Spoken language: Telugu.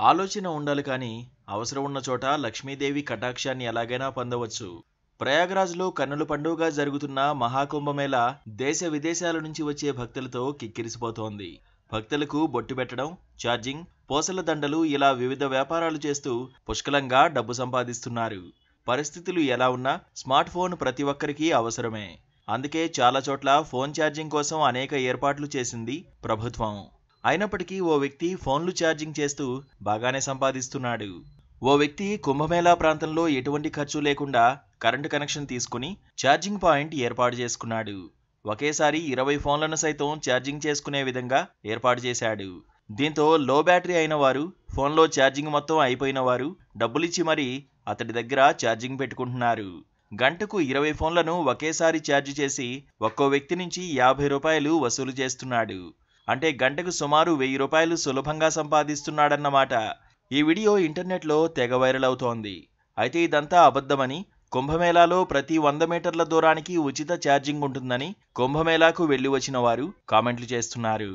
ఆలోచన ఉండాలి కానీ అవసరం ఉన్న చోట లక్ష్మీదేవి కటాక్షాన్ని ఎలాగైనా పొందవచ్చు. ప్రయాగ్రాజ్లో కన్నుల పండుగగా జరుగుతున్న మహాకుంభమేళ దేశ విదేశాల నుంచి వచ్చే భక్తులతో కిక్కిరిసిపోతోంది. భక్తులకు బొట్టు పెట్టడం, ఛార్జింగ్, పూసల దండలు ఇలా వివిధ వ్యాపారాలు చేస్తూ పుష్కలంగా డబ్బు సంపాదిస్తున్నారు. పరిస్థితులు ఎలా ఉన్నా స్మార్ట్ ఫోన్ ప్రతి ఒక్కరికి అవసరమే. అందుకే చాలా చోట్ల ఫోన్ ఛార్జింగ్ కోసం అనేక ఏర్పాట్లు చేసింది ప్రభుత్వం. అయినప్పటికీ ఓ వ్యక్తి ఫోన్లు ఛార్జింగ్ చేస్తూ బాగానే సంపాదిస్తున్నాడు. ఓ వ్యక్తి కుంభమేళా ప్రాంతంలో ఎటువంటి ఖర్చు లేకుండా కరెంటు కనెక్షన్ తీసుకుని ఛార్జింగ్ పాయింట్ ఏర్పాటు చేసుకున్నాడు. ఒకేసారి 20 ఫోన్లను సైతం ఛార్జింగ్ చేసుకునే విధంగా ఏర్పాటు చేశాడు. దీంతో లో బ్యాటరీ అయిన వారు, ఫోన్లో ఛార్జింగ్ మొత్తం అయిపోయిన వారు డబ్బులిచ్చి మరీ అతడి దగ్గర ఛార్జింగ్ పెట్టుకుంటున్నారు. గంటకు 20 ఫోన్లను ఒకేసారి ఛార్జ్ చేసి ఒక్కో వ్యక్తి నుంచి 50 రూపాయలు వసూలు చేస్తున్నాడు. అంటే గంటకు సుమారు 1000 రూపాయలు సులభంగా సంపాదిస్తున్నాడన్నమాట. ఈ వీడియో ఇంటర్నెట్లో తెగ వైరల్ అవుతోంది. అయితే ఇదంతా అబద్ధమని, కుంభమేళాలో ప్రతి 100 మీటర్ల దూరానికి ఉచిత ఛార్జింగ్ ఉంటుందని కుంభమేళాకు వెళ్లి వచ్చిన వారు కామెంట్లు చేస్తున్నారు.